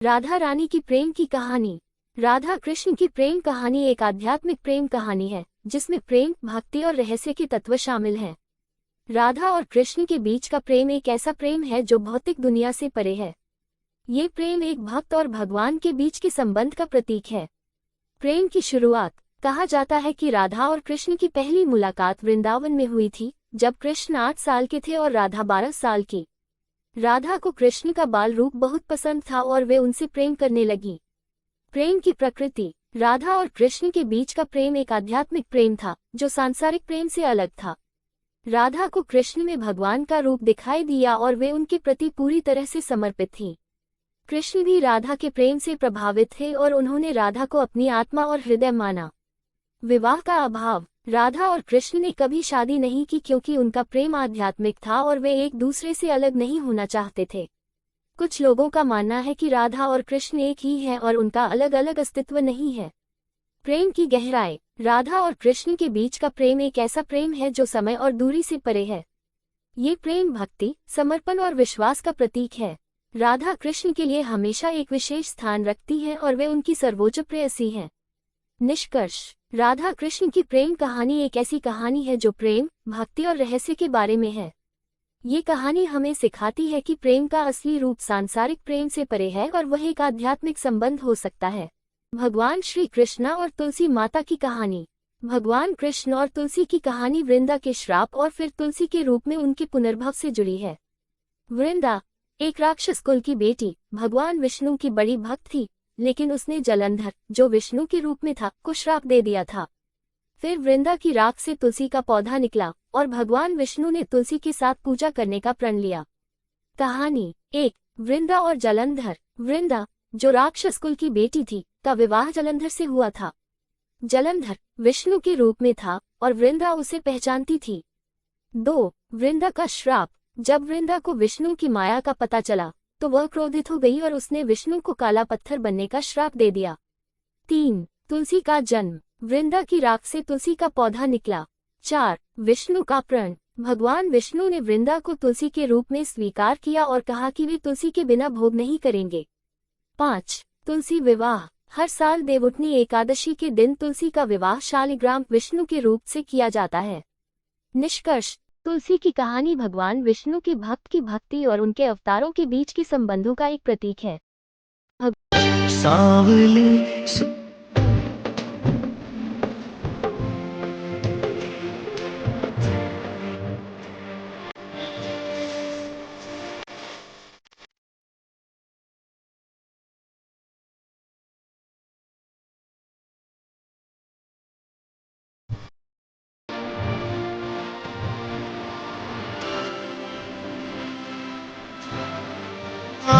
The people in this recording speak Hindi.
राधा रानी की प्रेम की कहानी। राधा कृष्ण की प्रेम कहानी एक आध्यात्मिक प्रेम कहानी है जिसमें प्रेम, भक्ति और रहस्य के तत्व शामिल हैं। राधा और कृष्ण के बीच का प्रेम एक ऐसा प्रेम है जो भौतिक दुनिया से परे है। ये प्रेम एक भक्त और भगवान के बीच के संबंध का प्रतीक है। प्रेम की शुरुआत। कहा जाता है कि राधा और कृष्ण की पहली मुलाकात वृंदावन में हुई थी, जब कृष्ण 8 साल के थे और राधा 12 साल की। राधा को कृष्ण का बाल रूप बहुत पसंद था और वे उनसे प्रेम करने लगी। प्रेम की प्रकृति। राधा और कृष्ण के बीच का प्रेम एक आध्यात्मिक प्रेम था जो सांसारिक प्रेम से अलग था। राधा को कृष्ण में भगवान का रूप दिखाई दिया और वे उनके प्रति पूरी तरह से समर्पित थीं। कृष्ण भी राधा के प्रेम से प्रभावित थे और उन्होंने राधा को अपनी आत्मा और हृदय माना। विवाह का अभाव। राधा और कृष्ण ने कभी शादी नहीं की क्योंकि उनका प्रेम आध्यात्मिक था और वे एक दूसरे से अलग नहीं होना चाहते थे। कुछ लोगों का मानना है कि राधा और कृष्ण एक ही हैं और उनका अलग अलग अस्तित्व नहीं है। प्रेम की गहराई। राधा और कृष्ण के बीच का प्रेम एक ऐसा प्रेम है जो समय और दूरी से परे है। ये प्रेम भक्ति, समर्पण और विश्वास का प्रतीक है। राधा कृष्ण के लिए हमेशा एक विशेष स्थान रखती हैं और वे उनकी सर्वोच्च प्रेयसी हैं। निष्कर्ष। राधा कृष्ण की प्रेम कहानी एक ऐसी कहानी है जो प्रेम, भक्ति और रहस्य के बारे में है। ये कहानी हमें सिखाती है कि प्रेम का असली रूप सांसारिक प्रेम से परे है और वह एक आध्यात्मिक संबंध हो सकता है। भगवान श्री कृष्ण और तुलसी माता की कहानी। भगवान कृष्ण और तुलसी की कहानी वृंदा के श्राप और फिर तुलसी के रूप में उनके पुनर्भव से जुड़ी है। वृंदा एक राक्षस कुल की बेटी, भगवान विष्णु की बड़ी भक्त थी, लेकिन उसने जलंधर, जो विष्णु के रूप में था, को श्राप दे दिया था। फिर वृंदा की राख से तुलसी का पौधा निकला और भगवान विष्णु ने तुलसी के साथ पूजा करने का प्रण लिया। कहानी 1। वृंदा और जलंधर। वृंदा, जो राक्षस कुल की बेटी थी, का विवाह जलंधर से हुआ था। जलंधर विष्णु के रूप में था और वृंदा उसे पहचानती थी। 2। वृंदा का श्राप। जब वृंदा को विष्णु की माया का पता चला तो वह क्रोधित हो गई और उसने विष्णु को काला पत्थर बनने का श्राप दे दिया। 3। तुलसी का जन्म। वृंदा की राख से तुलसी का पौधा निकला। 4। विष्णु का प्रण। भगवान विष्णु ने वृंदा को तुलसी के रूप में स्वीकार किया और कहा कि वे तुलसी के बिना भोग नहीं करेंगे। 5। तुलसी विवाह। हर साल देवउठनी एकादशी के दिन तुलसी का विवाह शालिग्राम विष्णु के रूप से किया जाता है। निष्कर्ष। तुलसी की कहानी भगवान विष्णु की भक्त की भक्ति और उनके अवतारों के बीच के संबंधों का एक प्रतीक है। सांवले